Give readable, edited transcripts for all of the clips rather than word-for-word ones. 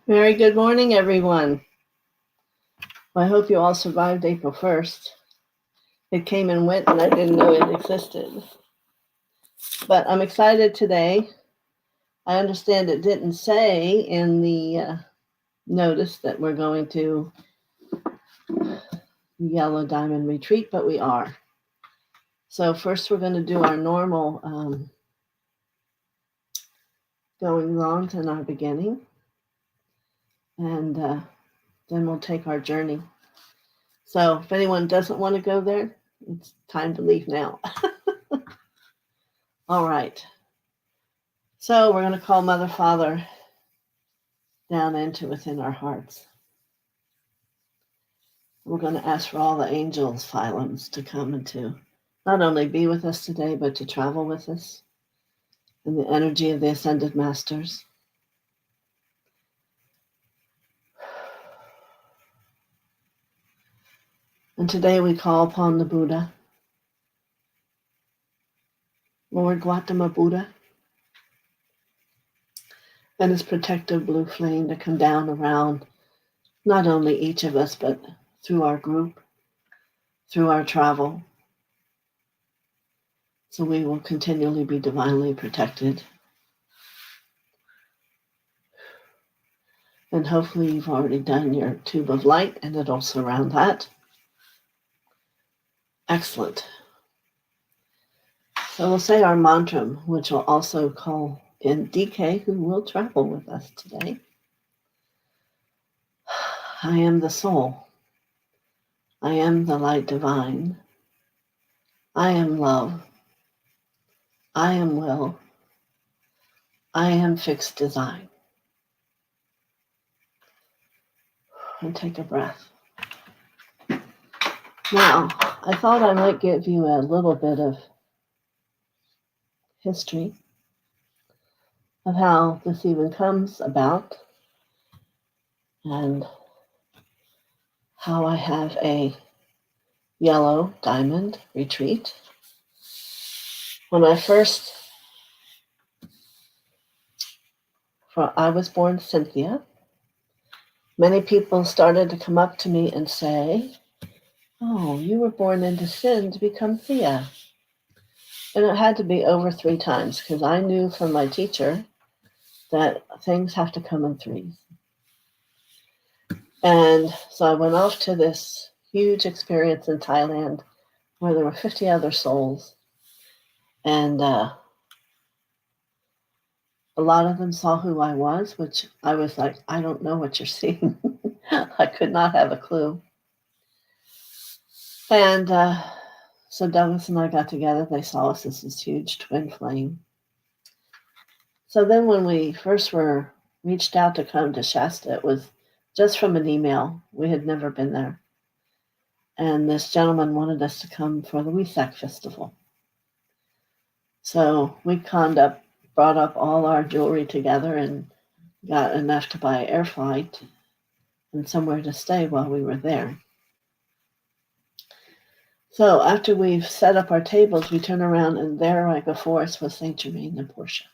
Very good morning, everyone. Well, I hope you all survived April 1st. It came and went, and I didn't know it existed. But I'm excited today. I understand it didn't say in the notice that we're going to Yellow Diamond Retreat, but we are. So first we're going to do our normal going on in our beginning, and then we'll take our journey. So if anyone doesn't want to go there, it's time to leave now. All right. So we're going to call Mother, Father down into within our hearts. We're going to ask for all the angels, phylums, to come and to not only be with us today, but to travel with us in the energy of the Ascended Masters. And today we call upon the Buddha, Lord Gautama Buddha, and his protective blue flame to come down around not only each of us, but through our group, through our travel. So we will continually be divinely protected. And hopefully you've already done your tube of light and it'll surround that. Excellent. So we'll say our mantra, which will also call in DK, who will travel with us today. I am the soul. I am the light divine. I am love. I am will. I am fixed design. And take a breath. Now, I thought I might give you a little bit of history of how this even comes about and how I have a yellow diamond retreat. When I was born Cynthia, many people started to come up to me and say, "Oh, you were born into sin to become Thea." And it had to be over 3 times because I knew from my teacher that things have to come in threes. And so I went off to this huge experience in Thailand where there were 50 other souls. And a lot of them saw who I was, which I was like, I don't know what you're seeing. I could not have a clue. And so Douglas and I got together. They saw us as this huge twin flame. So then when we first reached out to come to Shasta, it was just from an email. We had never been there. And this gentleman wanted us to come for the Wesak Festival. So we brought up all our jewelry together and got enough to buy an air flight and somewhere to stay while we were there. So after we've set up our tables, we turn around and there right before us was Saint Germain and Portia.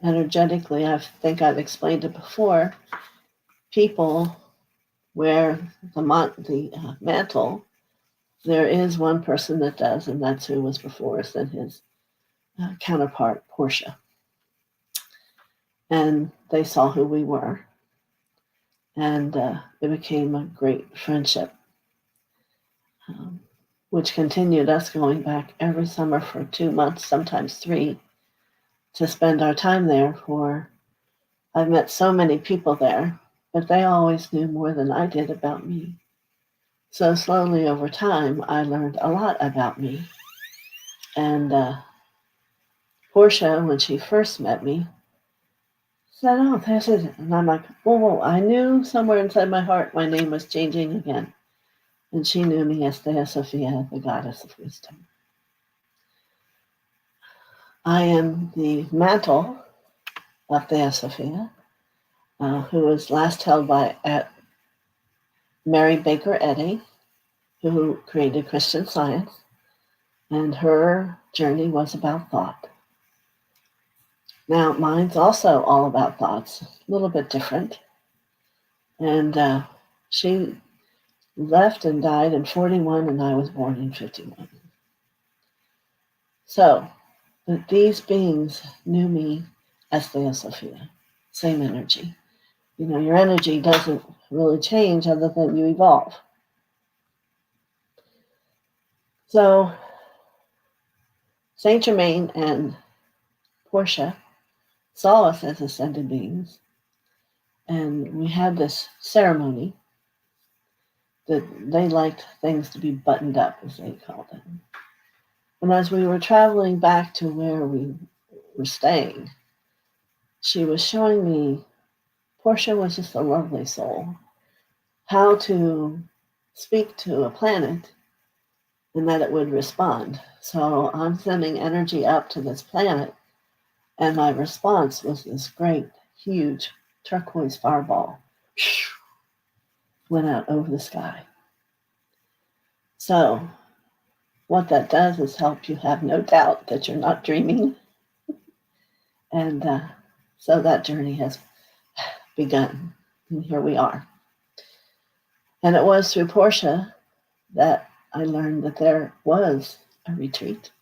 Energetically, I think I've explained it before, people wear the mantle. There is one person that does, and that's who was before us and his counterpart, Portia. And they saw who we were. And it became a great friendship, which continued us going back every summer for 2 months, sometimes 3, to spend our time there. I've met so many people there, but they always knew more than I did about me. So slowly over time, I learned a lot about me. And Portia, when she first met me, said, "Oh, this is it." And I'm like, whoa, I knew somewhere inside my heart my name was changing again. And she knew me as TheoSophia, the goddess of wisdom. I am the mantle of TheoSophia, who was last held at Mary Baker Eddy, who created Christian Science, and her journey was about thought. Now, mine's also all about thoughts, a little bit different. And she left and died in 41, and I was born in 51. So, but these beings knew me as TheoSophia, same energy. You know, your energy doesn't really change other than you evolve. So, Saint Germain and Portia saw us as ascended beings, and we had this ceremony that they liked things to be buttoned up, as they called it. And as we were traveling back to where we were staying, she was showing me, Portia was just a lovely soul, how to speak to a planet and that it would respond. So I'm sending energy up to this planet, and my response was this great, huge turquoise fireball went out over the sky. So what that does is help you have no doubt that you're not dreaming. And so that journey has begun. And here we are. And it was through Portia that I learned that there was a retreat.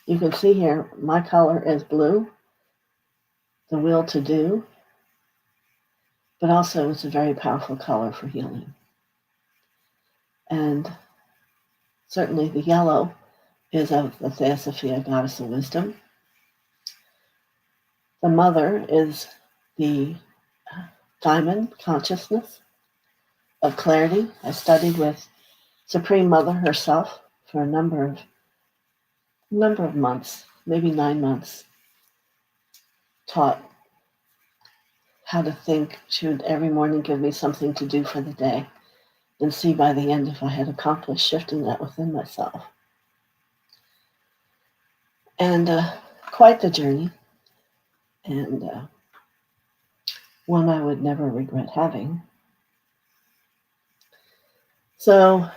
You can see here, my color is blue, the will to do, but also it's a very powerful color for healing. And certainly the yellow is of the TheoSophia, goddess of wisdom. The mother is the diamond consciousness of clarity. I studied with Supreme Mother herself for a number of months, maybe 9 months, taught how to think. She would every morning give me something to do for the day and see by the end if I had accomplished shifting that within myself. And quite the journey, and one I would never regret having. So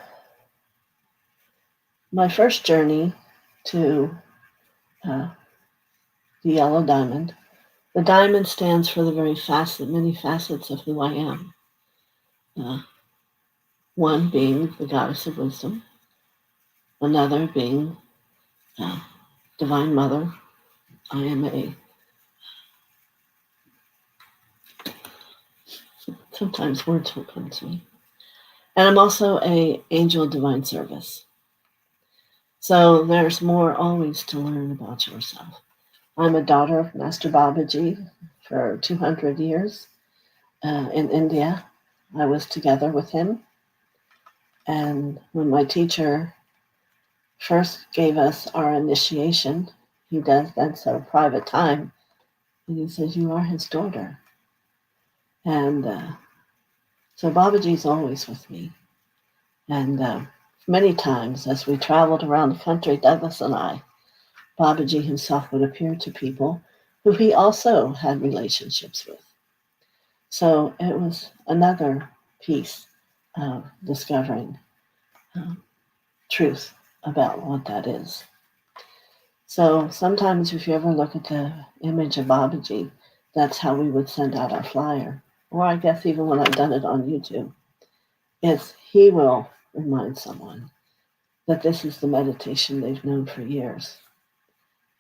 my first journey to the yellow diamond, the diamond stands for the many facets of who I am. One being the goddess of wisdom, another being Divine Mother. I am sometimes words will come to me. And I'm also an angel of divine service. So there's more always to learn about yourself. I'm a daughter of Master Babaji for 200 years in India. I was together with him. And when my teacher first gave us our initiation, he does then so private time, and he says, "You are his daughter." And so Babaji's always with me. And many times as we traveled around the country, Douglas and I, Babaji himself would appear to people who he also had relationships with. So it was another piece of discovering truth about what that is. So sometimes if you ever look at the image of Babaji, that's how we would send out our flyer. Or I guess even when I've done it on YouTube, he will remind someone that this is the meditation they've known for years,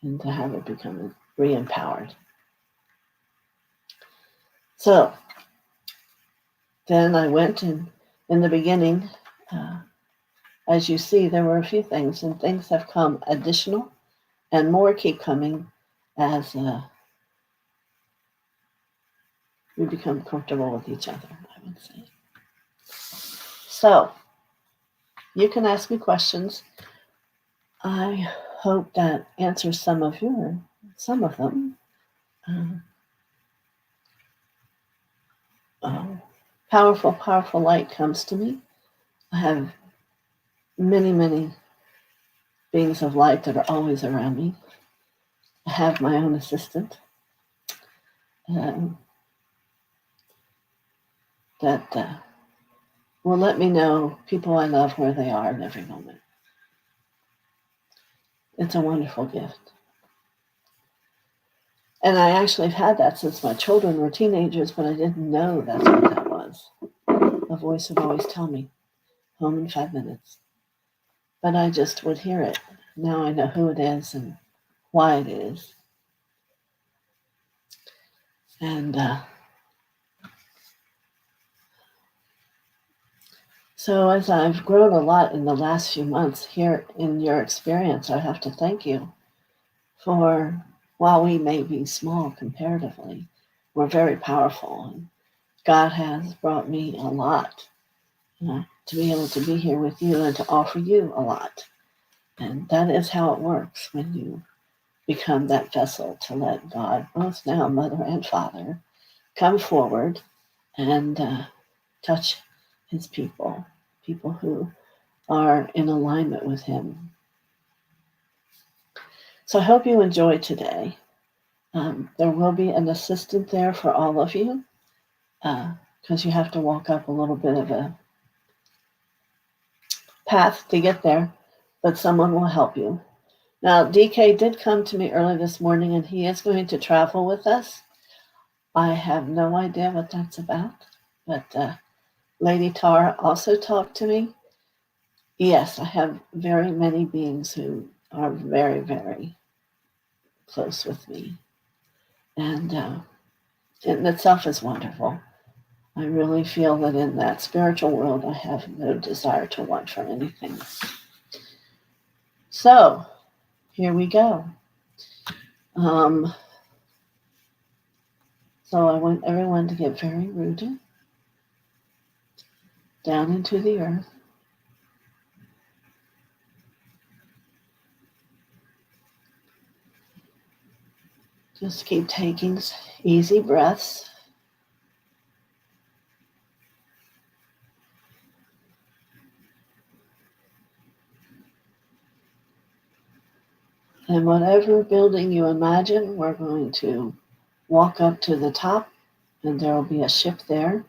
and to have it become re-empowered. So then I went, and in the beginning, as you see, there were a few things, and things have come additional, and more keep coming as we become comfortable with each other, I would say. So you can ask me questions. I hope that answers some of them. Powerful light comes to me. I have many beings of light that are always around me. I have my own assistant that will let me know people I love where they are in every moment. It's a wonderful gift. And I actually have had that since my children were teenagers, but I didn't know that's what that was. A voice would always tell me, home in 5 minutes. But I just would hear it. Now I know who it is and why it is. And so as I've grown a lot in the last few months here in your experience, I have to thank you for, while we may be small comparatively, we're very powerful. And God has brought me a lot to be able to be here with you and to offer you a lot. And that is how it works when you become that vessel to let God, both now Mother and Father, come forward and touch his people who are in alignment with him. So I hope you enjoy today. There will be an assistant there for all of you because you have to walk up a little bit of a path to get there, but someone will help you. Now, DK did come to me early this morning, and he is going to travel with us. I have no idea what that's about, but Lady Tara also talked to me. Yes, I have very many beings who are very, very close with me. And in itself is wonderful. I really feel that in that spiritual world, I have no desire to want for anything. So, here we go. So I want everyone to get very rooted down into the earth. Just keep taking easy breaths. And whatever building you imagine, we're going to walk up to the top, and there will be a ship there.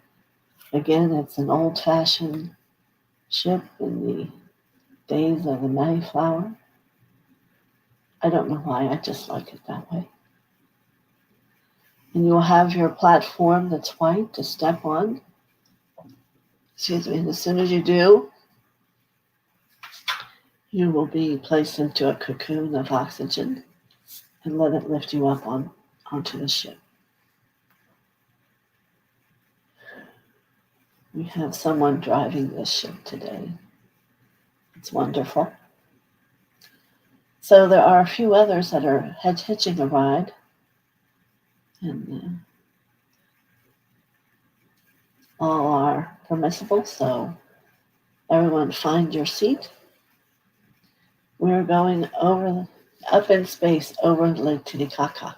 Again, it's an old-fashioned ship in the days of the Mayflower. I don't know why, I just like it that way. And you'll have your platform that's white to step on. Excuse me, and as soon as you do, you will be placed into a cocoon of oxygen and let it lift you up onto the ship. We have someone driving this ship today. It's wonderful. So there are a few others that are hitching a ride. And all are permissible, so everyone find your seat. We're going up in space over Lake Titicaca.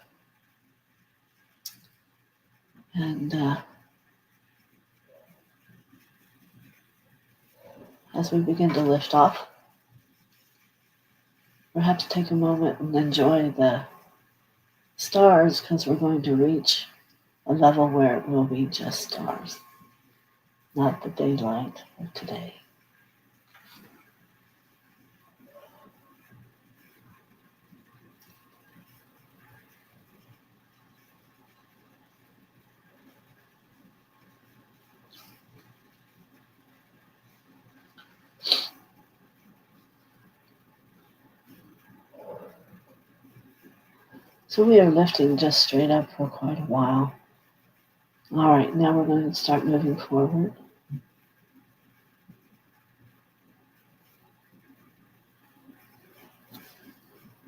And as we begin to lift off, we'll have to take a moment and enjoy the stars because we're going to reach a level where it will be just stars, not the daylight of today. So we are lifting just straight up for quite a while. All right, now we're going to start moving forward.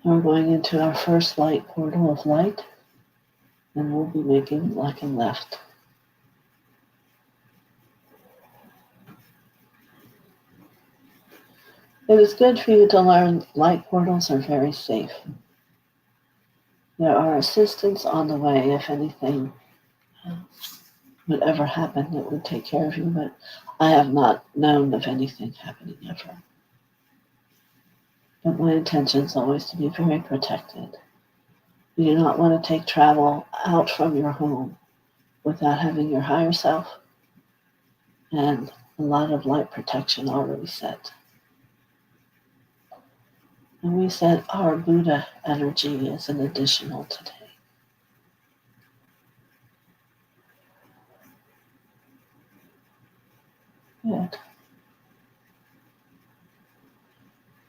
We're going into our first light portal of light, and we'll be making left and left. It is good for you to learn light portals are very safe. There are assistants on the way if anything would ever happen that would take care of you, but I have not known of anything happening ever. But my intention is always to be very protected. You do not want to take travel out from your home without having your higher self and a lot of light protection already set. And we said our Buddha energy is an additional today.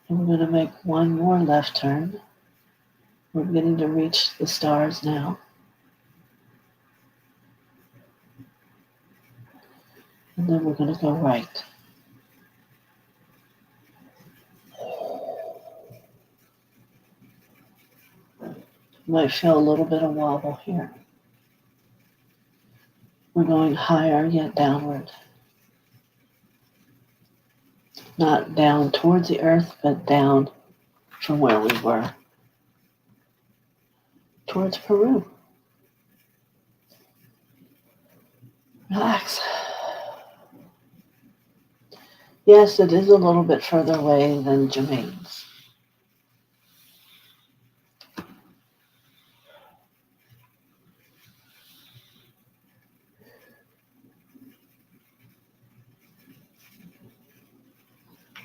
And we're going to make one more left turn. We're beginning to reach the stars now. And then we're going to go right. You might feel a little bit of wobble here. We're going higher yet downward. Not down towards the earth, but down from where we were. Towards Peru. Relax. Yes, it is a little bit further away than Jermaine's.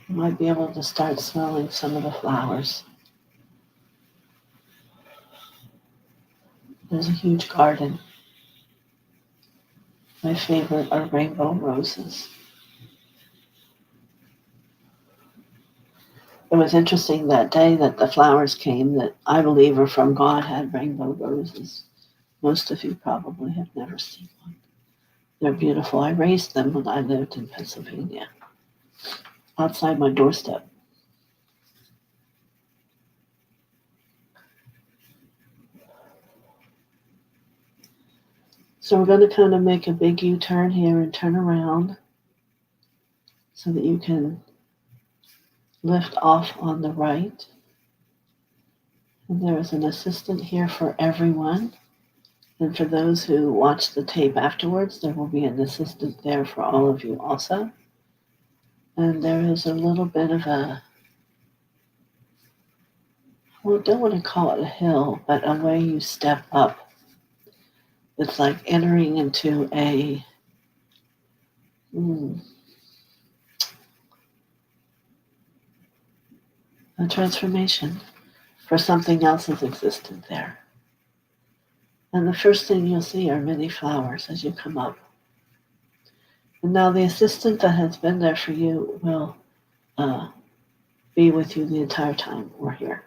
You might be able to start smelling some of the flowers. There's a huge garden. My favorite are rainbow roses. It was interesting that day that the flowers came that I believe are from God had rainbow roses. Most of you probably have never seen one. They're beautiful. I raised them when I lived in Pennsylvania, outside my doorstep. So we're going to kind of make a big U-turn here and turn around so that you can lift off on the right. And there is an assistant here for everyone. And for those who watch the tape afterwards, there will be an assistant there for all of you also. And there is a little bit of a, well, I don't want to call it a hill, but a way you step up. It's like entering into a transformation for something else has existed there. And the first thing you'll see are many flowers as you come up. And now the assistant that has been there for you will be with you the entire time we're here.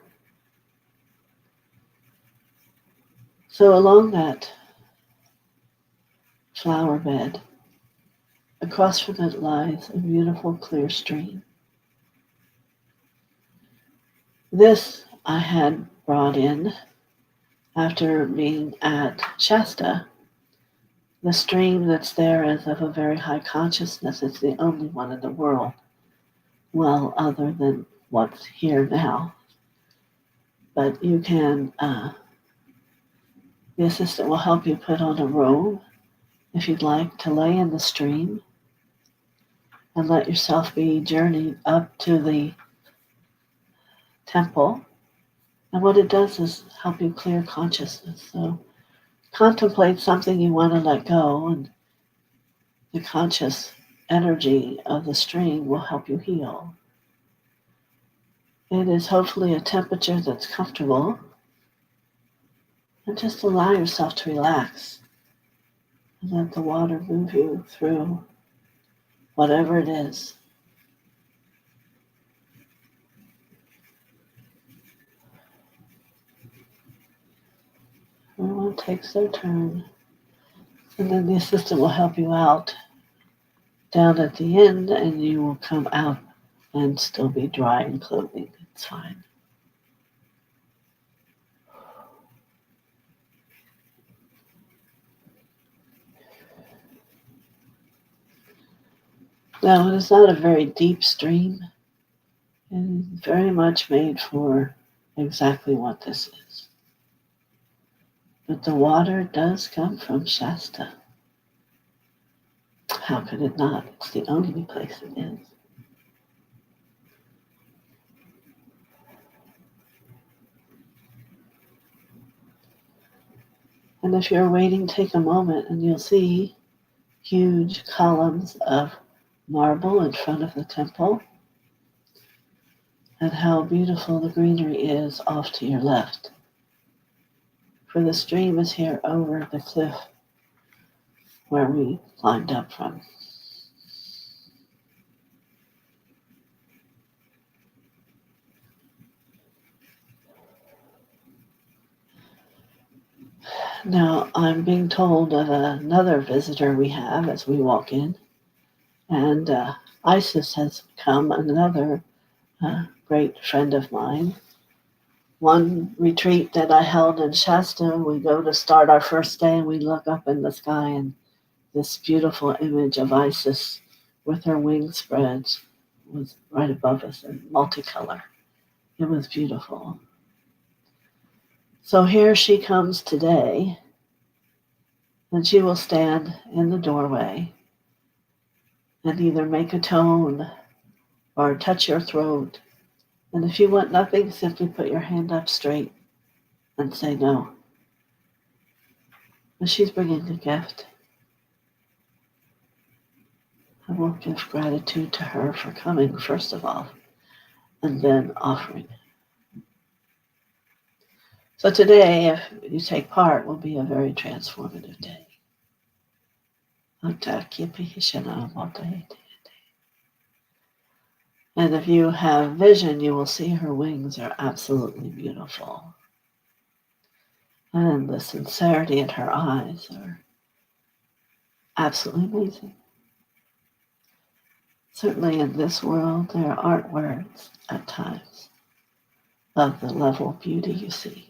So along that flower bed, across from it lies a beautiful clear stream. This I had brought in after being at Shasta. The stream that's there is of a very high consciousness. It's the only one in the world, well, other than what's here now. But you can, the assistant will help you put on a robe if you'd like to lay in the stream and let yourself be journeyed up to the temple. And what it does is help you clear consciousness. So contemplate something you want to let go, and the conscious energy of the stream will help you heal. It is hopefully a temperature that's comfortable, and just allow yourself to relax and let the water move you through whatever it is. Everyone takes their turn, and then the assistant will help you out down at the end, and you will come out and still be dry in clothing. It's fine. Now, it is not a very deep stream, and very much made for exactly what this is. But the water does come from Shasta. How could it not? It's the only place it is. And if you're waiting, take a moment and you'll see huge columns of marble in front of the temple, and how beautiful the greenery is off to your left. For the stream is here over the cliff where we climbed up from. Now, I'm being told of another visitor we have as we walk in, and Isis has become another great friend of mine. One retreat that I held in Shasta, we go to start our first day and we look up in the sky and this beautiful image of Isis with her wings spread was right above us in multicolor. It was beautiful. So here she comes today, and she will stand in the doorway and either make a tone or touch your throat. And if you want nothing, simply put your hand up straight and say no. But she's bringing a gift. I will give gratitude to her for coming, first of all, and then offering. So today, if you take part, will be a very transformative day. And if you have vision, you will see her wings are absolutely beautiful. And the sincerity in her eyes are absolutely amazing. Certainly in this world, there aren't words at times of the level of beauty you see.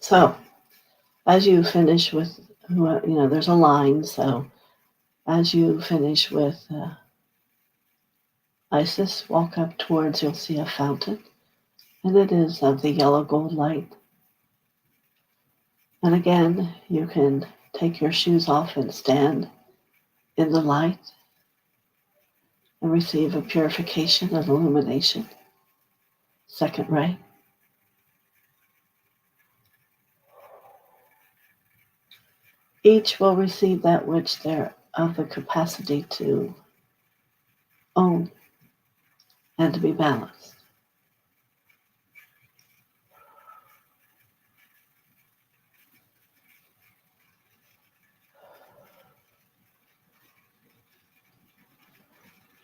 So, as you finish with, there's a line, so as you finish with Isis, walk up towards, you'll see a fountain, and it is of the yellow gold light. And again, you can take your shoes off and stand in the light and receive a purification and illumination. Second ray. Each will receive that which they're of the capacity to own and to be balanced.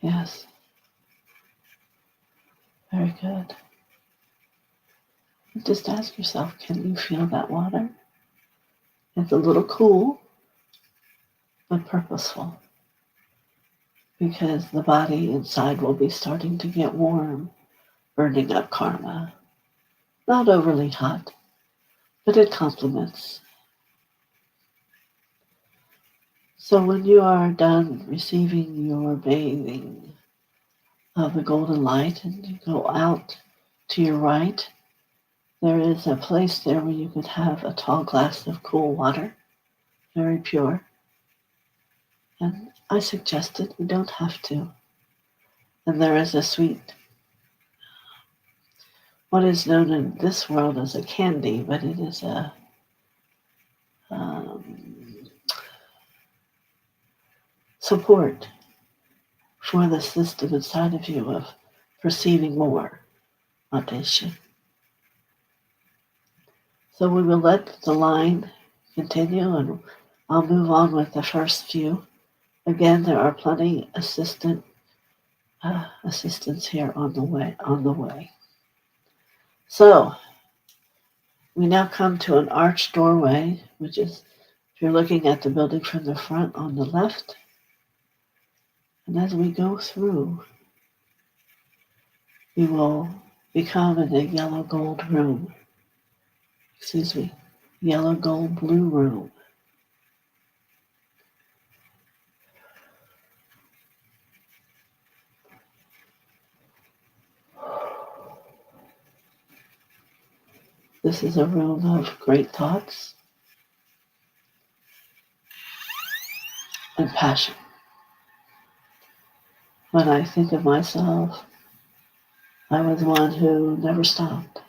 Yes. Very good. Just ask yourself, can you feel that water? It's a little cool, but purposeful, because the body inside will be starting to get warm, burning up karma. Not overly hot, but it complements. So when you are done receiving your bathing of the golden light and you go out to your right, there is a place there where you could have a tall glass of cool water, very pure. And I suggested you don't have to. And there is a sweet, what is known in this world as a candy, but it is a support for the system inside of you of perceiving more audition. So we will let the line continue and I'll move on with the first few. Again, there are plenty assistance here on the way. So we now come to an arched doorway, which is, if you're looking at the building from the front, on the left. And as we go through, we will become in a yellow gold room. Yellow gold blue room. This is a room of great thoughts and passion. When I think of myself, I was one who never stopped.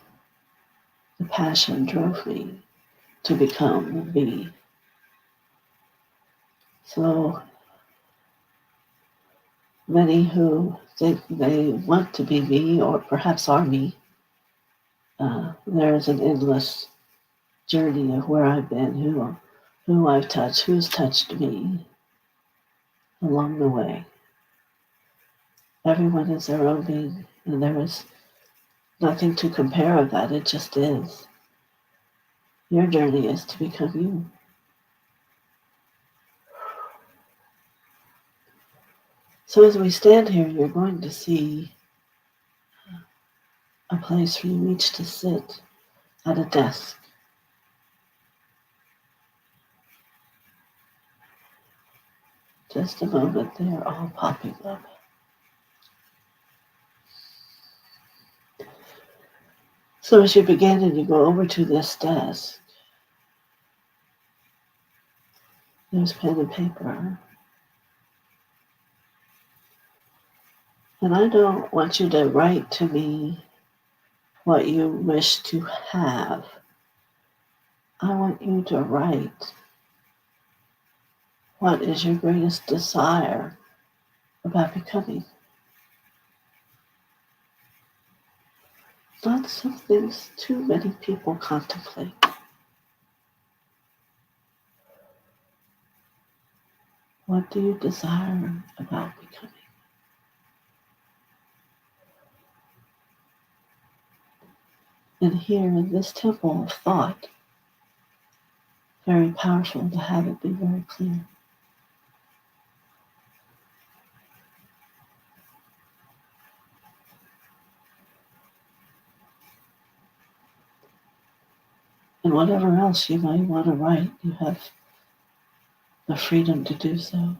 The passion drove me to become me. So many who think they want to be me or perhaps are me, there is an endless journey of where I've been, who I've touched, who's touched me along the way. Everyone is their own being, and there is nothing to compare of that. It just is. Your journey is to become you. So as we stand here, you're going to see a place for you each to sit at a desk. Just a moment, they are all popping up. So as you begin and you go over to this desk, there's pen and paper. And I don't want you to write to me what you wish to have. I want you to write what is your greatest desire about becoming. Not some things too many people contemplate. What do you desire about becoming? And here in this temple of thought, very powerful to have it be very clear. And whatever else you might want to write, you have the freedom to do so.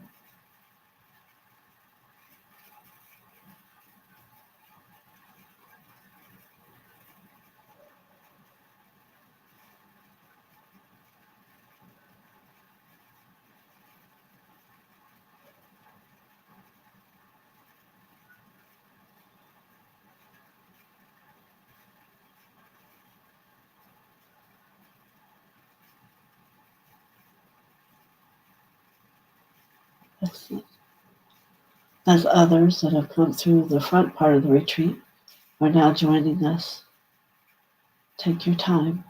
Excellent. As others that have come through the front part of the retreat are now joining us, take your time.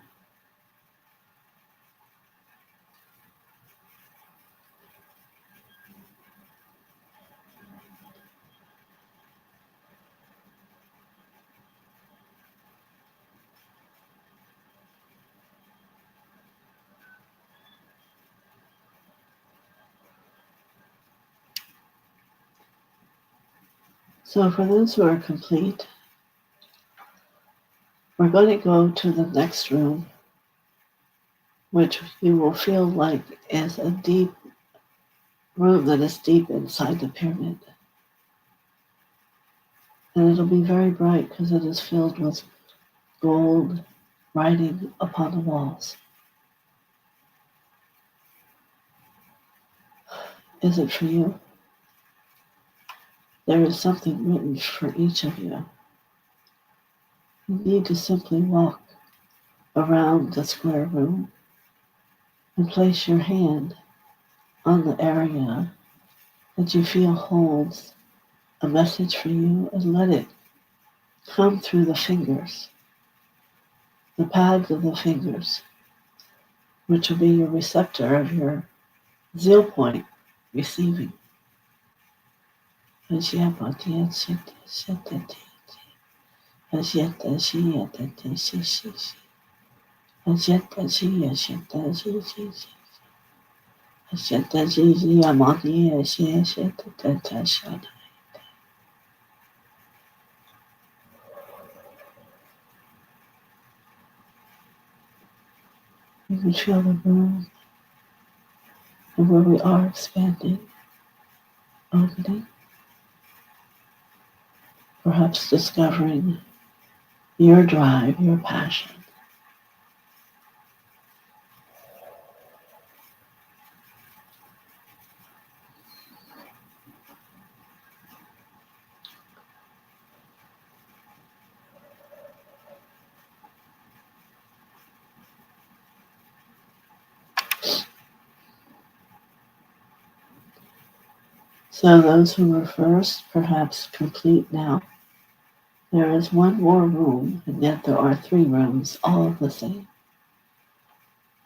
So for those who are complete, we're going to go to the next room, which you will feel like is a deep room that is deep inside the pyramid. And it'll be very bright because it is filled with gold writing upon the walls. Is it for you? There is something written for each of you. You need to simply walk around the square room and place your hand on the area that you feel holds a message for you and let it come through the fingers, the pads of the fingers, which will be your receptor of your zeal point receiving. You can feel the room and where we are expanding, opening, perhaps discovering your drive, your passion. So those who were first, perhaps complete now. There is one more room, and yet there are 3 rooms, all the same.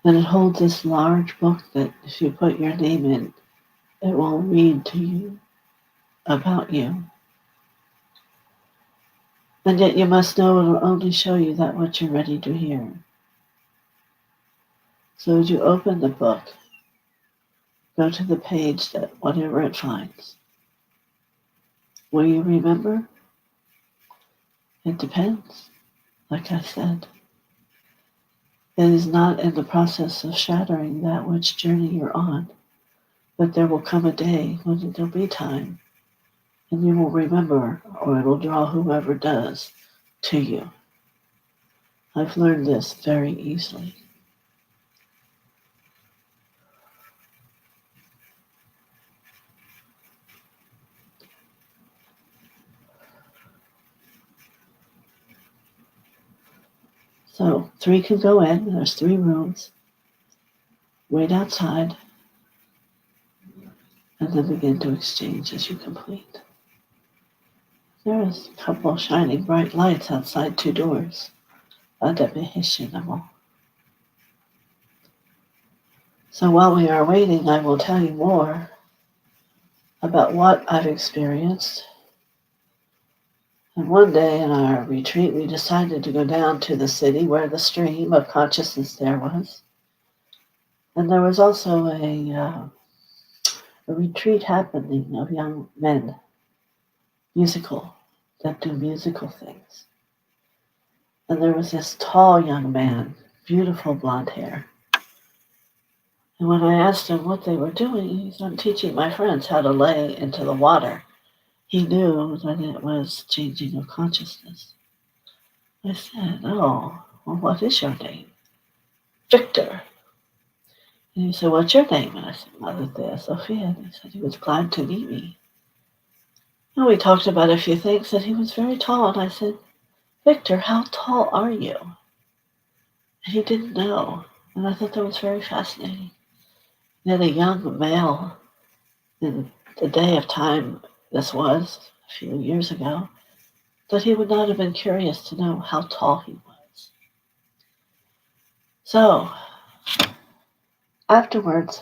And it holds this large book that if you put your name in, it will read to you about you. And yet you must know it will only show you that what you're ready to hear. So as you open the book, go to the page that whatever it finds. Will you remember? It depends. Like I said, it is not in the process of shattering that which journey you're on, but there will come a day when there'll be time and you will remember, or it'll draw whoever does to you. I've learned this very easily. So 3 can go in. There's 3 rooms. Wait outside and then begin to exchange as you complete. There is a couple of shining bright lights outside 2 doors. So while we are waiting, I will tell you more about what I've experienced. And one day in our retreat, we decided to go down to the city where the stream of consciousness there was. And there was also a retreat happening of young men, that do musical things. And there was this tall young man, beautiful blonde hair. And when I asked him what they were doing, he said, I'm teaching my friends how to lay into the water. He knew that it was changing of consciousness. I said, oh, well, what is your name? Victor. And he said, what's your name? And I said, Mother TheoSophia. And he said he was glad to meet me. And we talked about a few things, and he was very tall. And I said, Victor, how tall are you? And he didn't know. And I thought that was very fascinating. Then a young male, in the day of time this was, a few years ago, that he would not have been curious to know how tall he was. So, afterwards,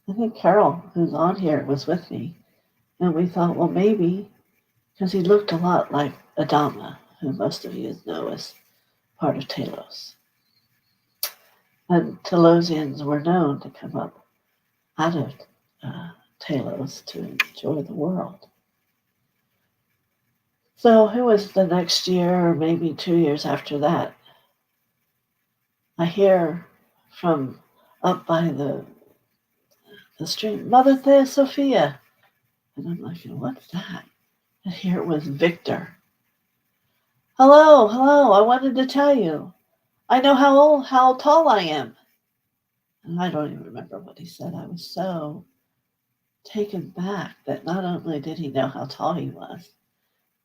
I think Carol, who's on here, was with me. And we thought, well, maybe, because he looked a lot like Adama, who most of you know is part of Telos. And Telosians were known to come up out of Telos to enjoy the world. So it was the next year, or maybe 2 years after that, I hear from up by the stream, Mother TheoSophia. And I'm like, what's that? And here it was Victor. Hello, I wanted to tell you. I know how tall I am. And I don't even remember what he said. I was so taken back that not only did he know how tall he was,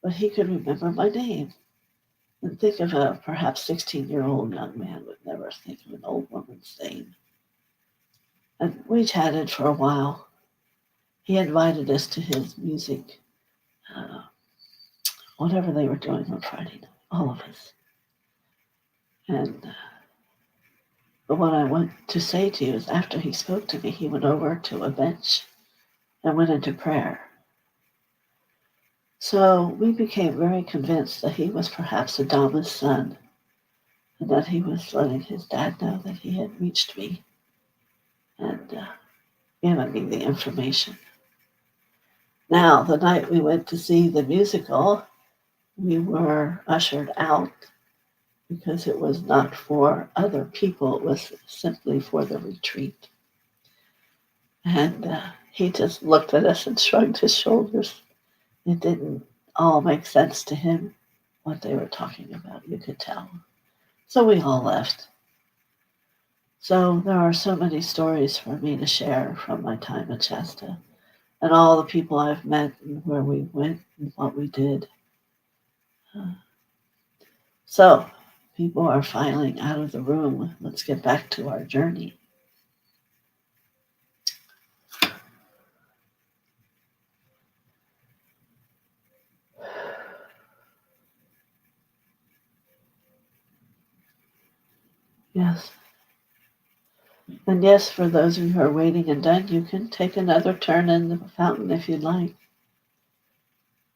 but he could remember my name. And think of a perhaps 16-year-old young man would never think of an old woman's name. And we chatted for a while. He invited us to his music, whatever they were doing on Friday night, all of us. And but what I want to say to you is after he spoke to me, he went over to a bench and went into prayer. So we became very convinced that he was perhaps Adama's son, and that he was letting his dad know that he had reached me and given me the information. Now, the night we went to see the musical, we were ushered out because it was not for other people, it was simply for the retreat. And he just looked at us and shrugged his shoulders. It didn't all make sense to him, what they were talking about, you could tell. So we all left. So there are so many stories for me to share from my time at Shasta, and all the people I've met and where we went and what we did. So people are filing out of the room. Let's get back to our journey. Yes. And yes, for those of you who are waiting and done, you can take another turn in the fountain if you'd like.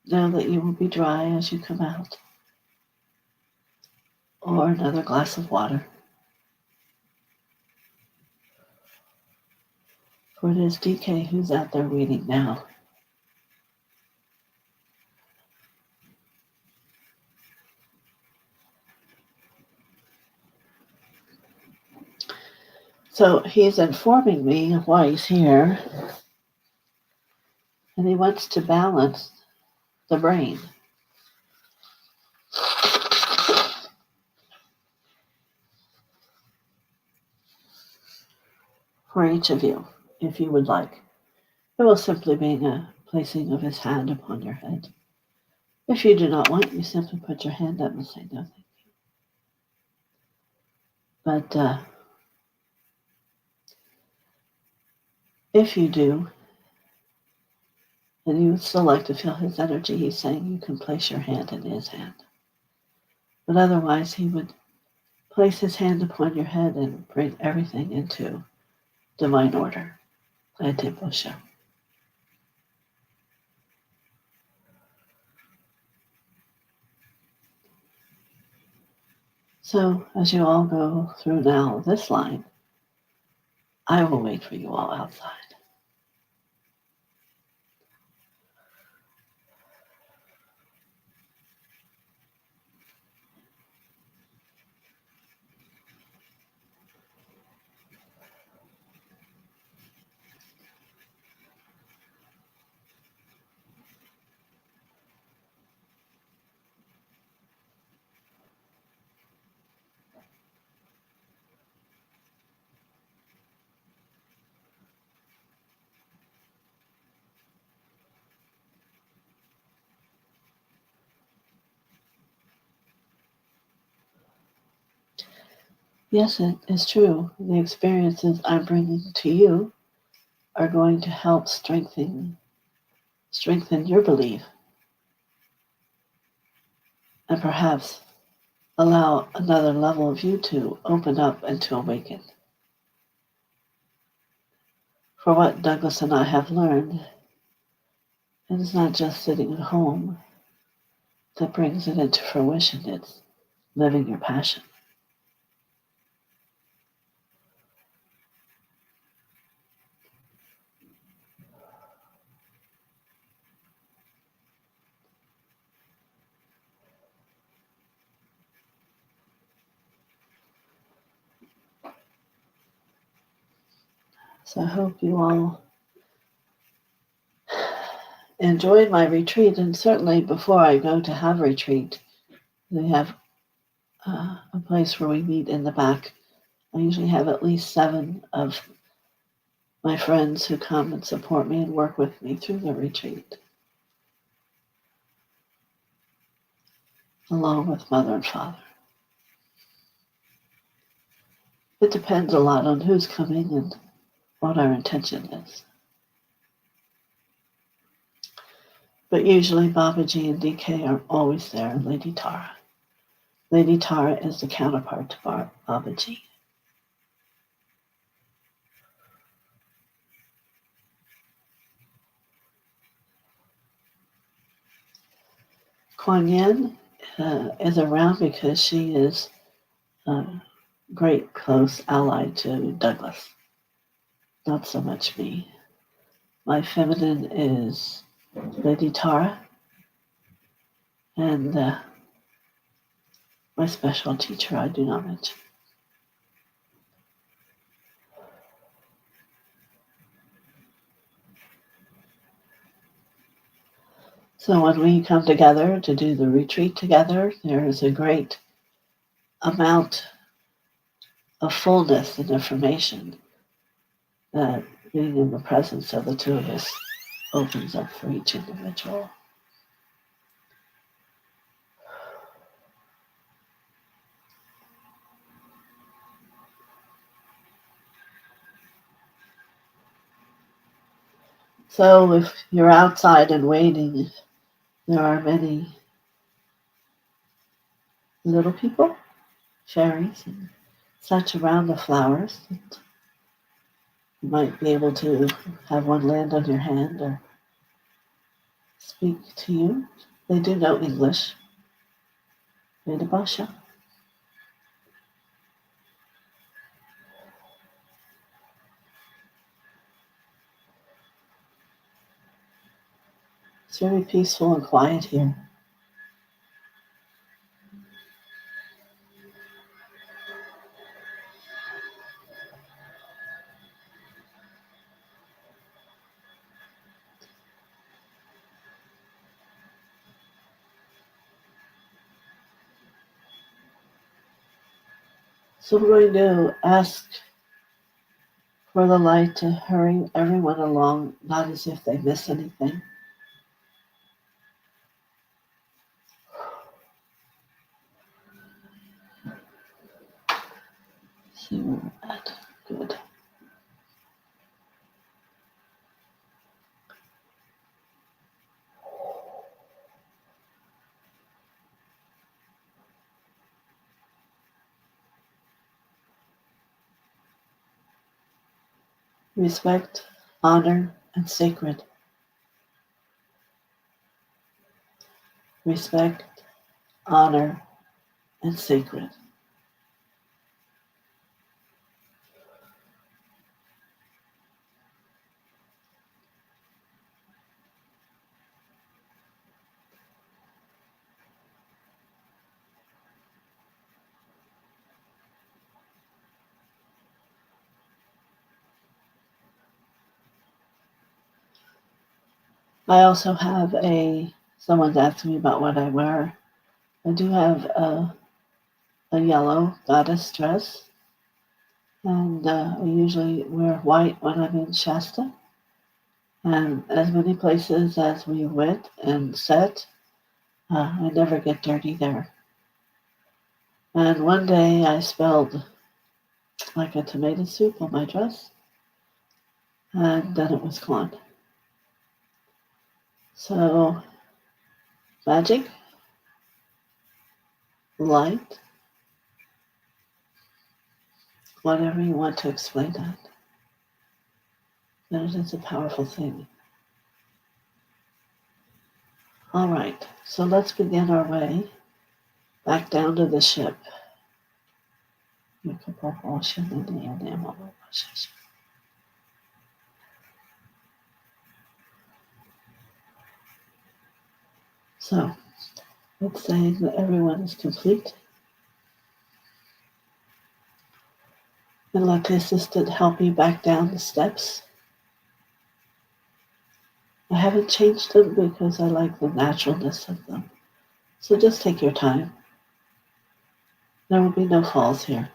Know that you will be dry as you come out, or another glass of water. For it is DK who's out there waiting now. So he's informing me of why he's here, and he wants to balance the brain. For each of you, if you would like. It will simply be a placing of his hand upon your head. If you do not want, you simply put your hand up and say no, thank you. But if you do, and you would still like to feel his energy, he's saying you can place your hand in his hand. But otherwise, he would place his hand upon your head and bring everything into divine order. Adibosha. So, as you all go through now this line, I will wait for you all outside. Yes, it is true. The experiences I'm bringing to you are going to help strengthen your belief and perhaps allow another level of you to open up and to awaken. For what Douglas and I have learned, it is not just sitting at home that brings it into fruition, it's living your passion. So I hope you all enjoyed my retreat, and certainly before I go to have retreat, we have a place where we meet in the back. I usually have at least 7 of my friends who come and support me and work with me through the retreat, along with Mother and Father. It depends a lot on who's coming and what our intention is. But usually Babaji and DK are always there, and Lady Tara. Lady Tara is the counterpart to Babaji. Kuan Yin is around because she is a great close ally to Douglas. Not so much me. My feminine is Lady Tara, and my special teacher I do not mention. So when we come together to do the retreat together, there is a great amount of fullness and information that being in the presence of the two of us opens up for each individual. So if you're outside and waiting, there are many little people, fairies, and such around the flowers. And you might be able to have one land on your hand or speak to you. They do know English. Veda Bhasha. It's very peaceful and quiet here. So we're going to ask for the light to hurry everyone along, not as if they miss anything. See where we're at. Good. Respect, honor, and sacred. Respect, honor, and sacred. I also have someone's asking me about what I wear. I do have a yellow goddess dress, and I usually wear white when I'm in Shasta. And as many places as we went and set, I never get dirty there. And one day I spilled like a tomato soup on my dress, and then it was gone. So, magic, light, whatever you want to explain that. But it is a powerful thing. All right, so let's begin our way back down to the ship. So, let's say that everyone is complete. And let the assistant help you back down the steps. I haven't changed them because I like the naturalness of them. So just take your time. There will be no falls here.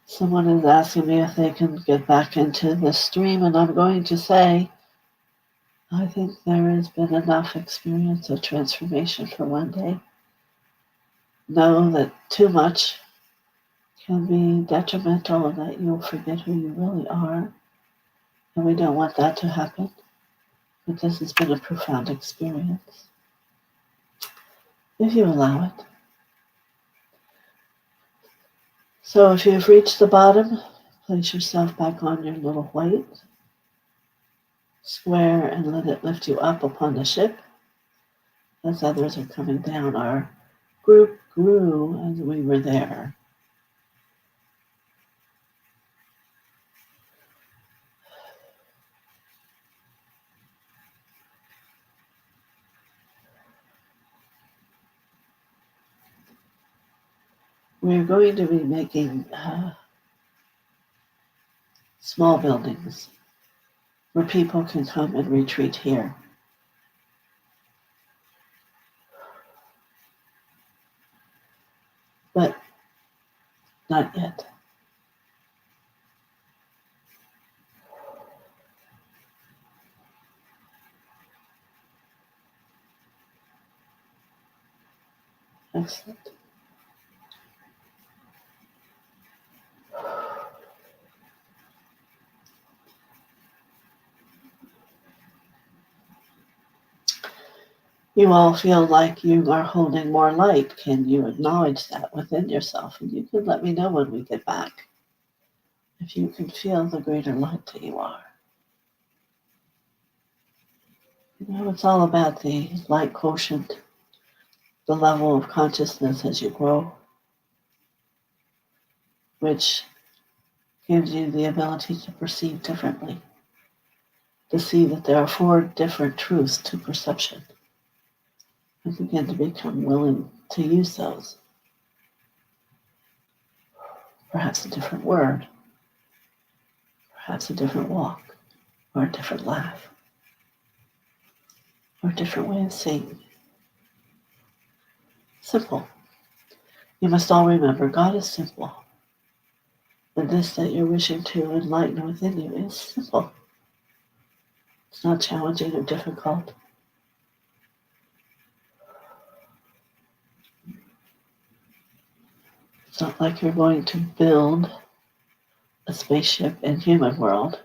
Someone is asking me if they can get back into the stream, and I'm going to say, I think there has been enough experience of transformation for one day. Know that too much can be detrimental and that you'll forget who you really are. And we don't want that to happen. But this has been a profound experience. If you allow it. So if you've reached the bottom, place yourself back on your little white square and let it lift you up upon the ship. As others are coming down, our group grew as we were there. We're going to be making small buildings where people can come and retreat here. But not yet. Excellent. you all feel like you are holding more light, can you acknowledge that within yourself? And you can let me know when we get back if you can feel the greater light that you are. It's all about the light quotient, the level of consciousness as you grow, which gives you the ability to perceive differently, to see that there are 4 different truths to perception, and begin to become willing to use those. Perhaps a different word, perhaps a different walk, or a different laugh, or a different way of seeing. Simple. You must all remember, God is simple. And this that you're wishing to enlighten within you is simple. It's not challenging or difficult. It's not like you're going to build a spaceship in human world.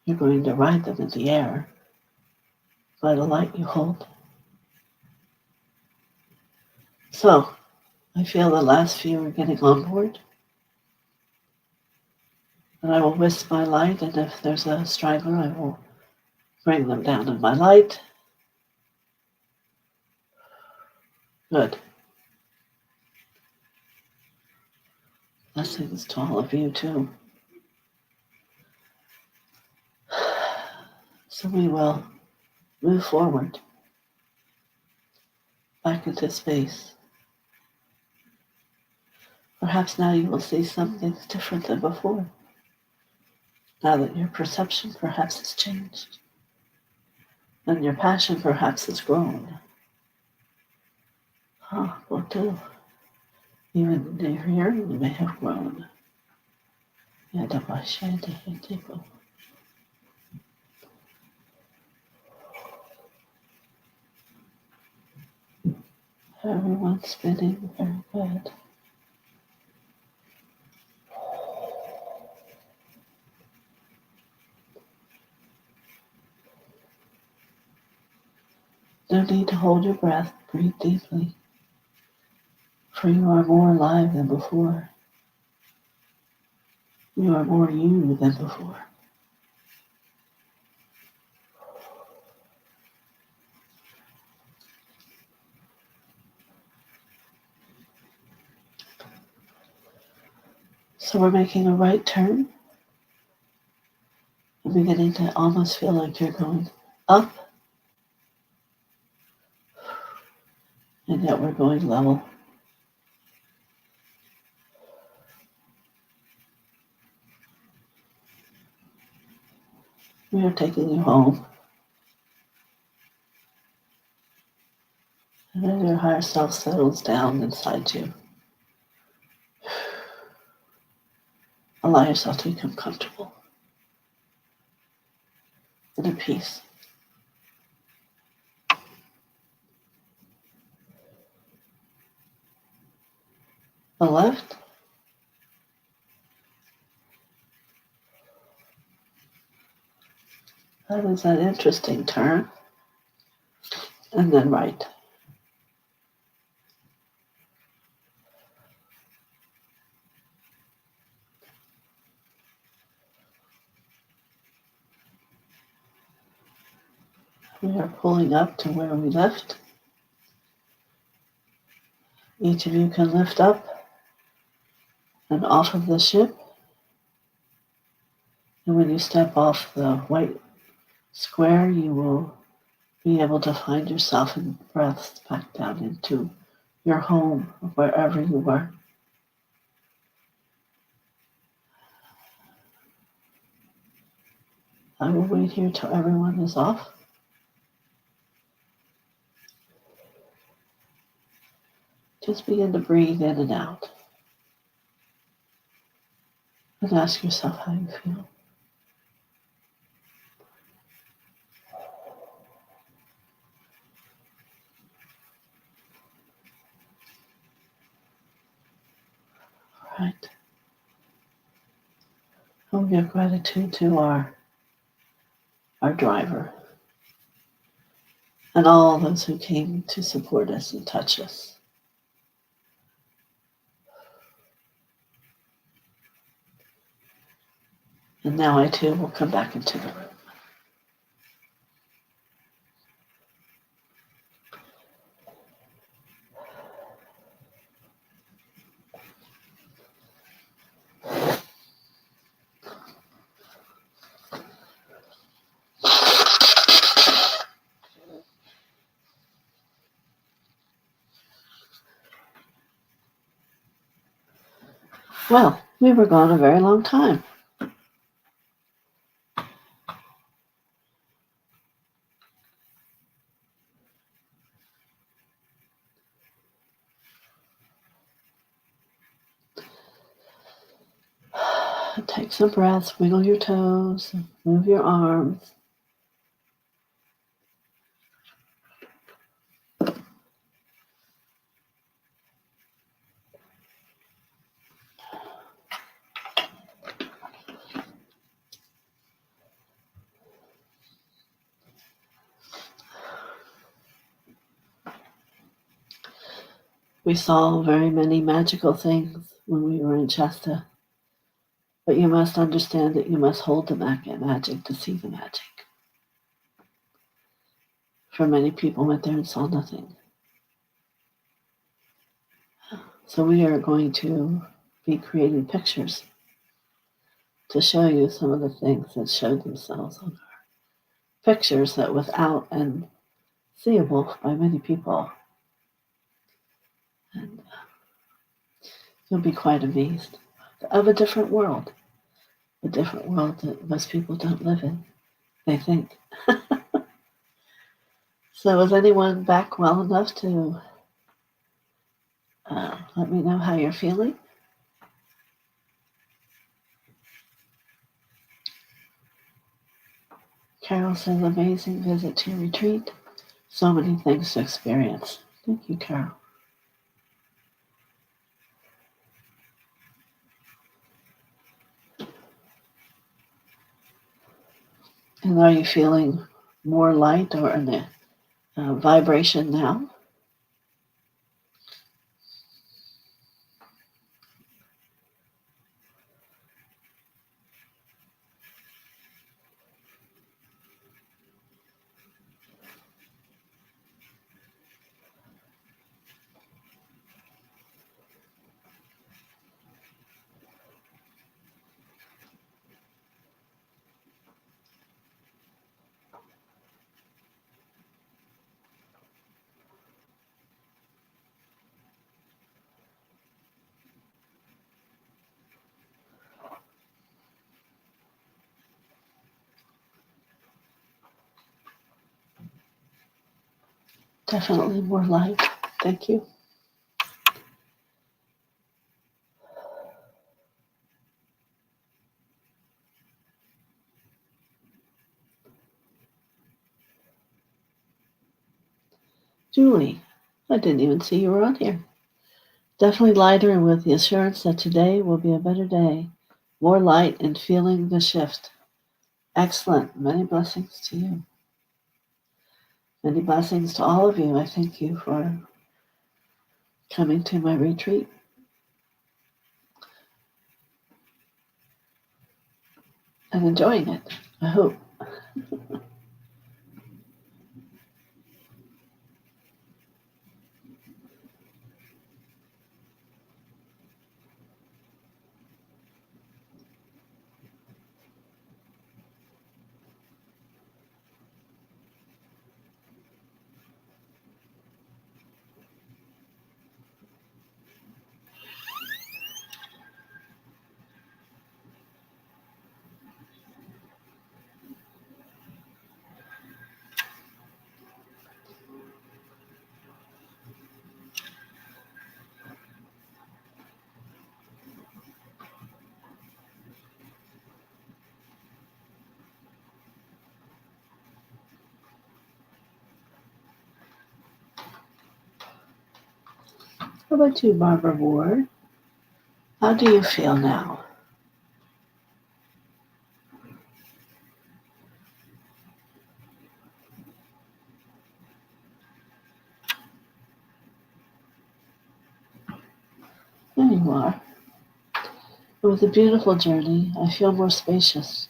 You're going to ride them in the air by the light you hold. So, I feel the last few are getting on board. And I will wisp my light, and if there's a straggler, I will bring them down in my light. Good. Blessings to all of you, too. So we will move forward back into space. Perhaps now you will see some things different than before. Now that your perception perhaps has changed, and your passion perhaps has grown. Will do. Even your hearing may have grown. Everyone's spinning very good. No need to hold your breath. Breathe deeply, for you are more alive than before. You are more you than before. So we're making a right turn. I'm beginning to almost feel like you're going up, and yet we're going level. We are taking you home. And then your higher self settles down inside you. Allow yourself to become comfortable and at peace. The left. That is an interesting turn. And then right. We are pulling up to where we left. Each of you can lift up and off of the ship. And when you step off the white square, you will be able to find yourself in breaths back down into your home, wherever you were. I will wait here till everyone is off. Just begin to breathe in and out. And ask yourself how you feel. All right. We'll give gratitude to our driver. and all those who came to support us and touch us. And now I too will come back into the room. Well, we were gone a very long time. Take some breaths, wiggle your toes, move your arms. We saw very many magical things when we were in Shasta, but you must understand that you must hold the magic to see the magic. For many people went there and saw nothing. So we are going to be creating pictures to show you some of the things that showed themselves on our pictures that without and seeable by many people. And you'll be quite amazed of a different world that most people don't live in, they think. So is anyone back well enough to let me know how you're feeling? Carol says, amazing visit to your retreat. So many things to experience. Thank you, Carol. And are you feeling more light or in the vibration now? Definitely more light. Thank you. Julie, I didn't even see you were on here. Definitely lighter and with the assurance that today will be a better day. More light and feeling the shift. Excellent. Many blessings to you. Many blessings to all of you. I thank you for coming to my retreat. And enjoying it, I hope. How about you, Barbara Ward? How do you feel now? There you are. It was a beautiful journey. I feel more spacious.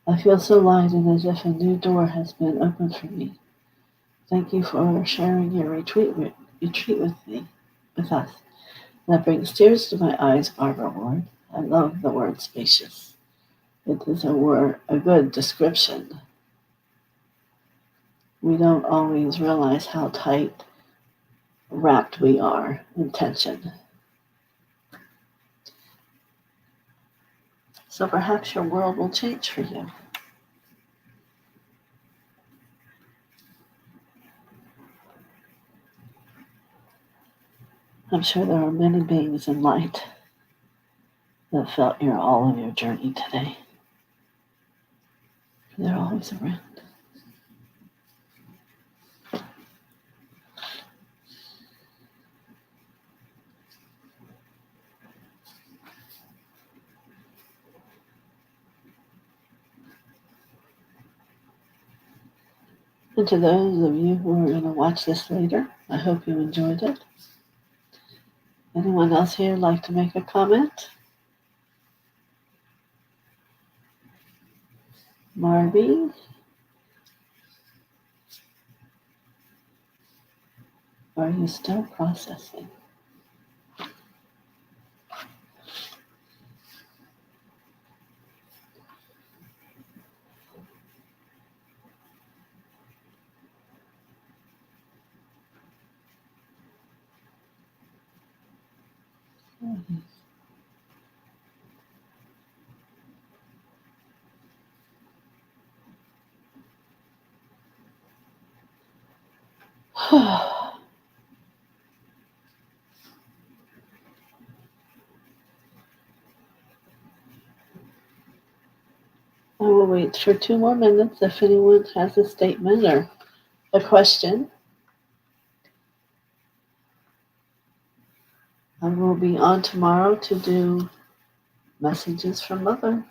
I feel so light and as if a new door has been opened for me. Thank you for sharing your retreat with me, with us. That brings tears to my eyes, Barbara Ward. I love the word spacious. It is a good description. We don't always realize how tight wrapped we are in tension. So perhaps your world will change for you. I'm sure there are many beings in light that felt all of your journey today. They're always around. And to those of you who are going to watch this later, I hope you enjoyed it. Anyone else here like to make a comment? Marby? Are you still processing? I will wait for 2 more minutes if anyone has a statement or a question. I will be on tomorrow to do messages from Mother.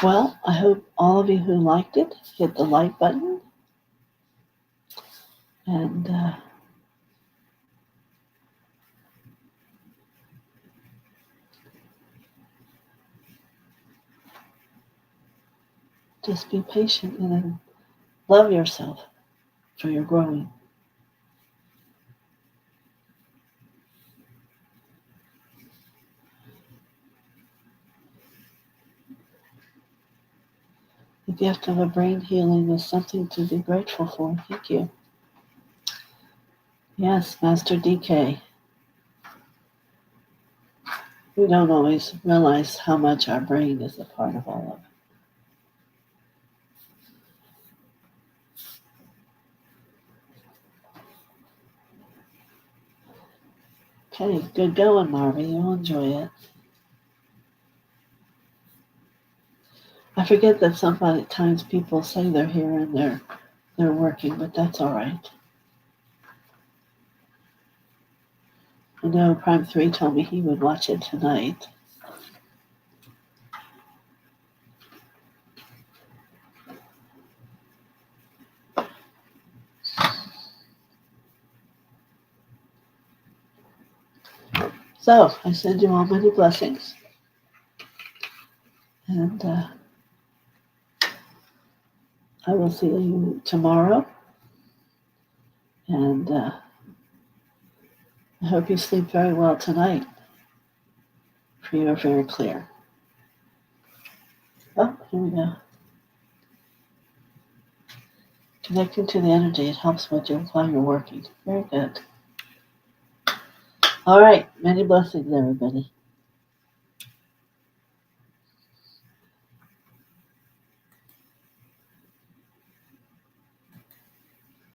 Well, I hope all of you who liked it hit the like button and just be patient and then love yourself for your growing. The gift of a brain healing is something to be grateful for. Thank you. Yes, Master DK. We don't always realize how much our brain is a part of all of it. Okay, good going, Marvin. You'll enjoy it. I forget that sometimes people say they're here and they're working, but that's all right. I know Prime 3 told me he would watch it tonight. So, I send you all many blessings. And I will see you tomorrow. And I hope you sleep very well tonight. For you are very clear. Oh, here we go. Connecting to the energy, it helps with you while you're working. Very good. All right. Many blessings, everybody.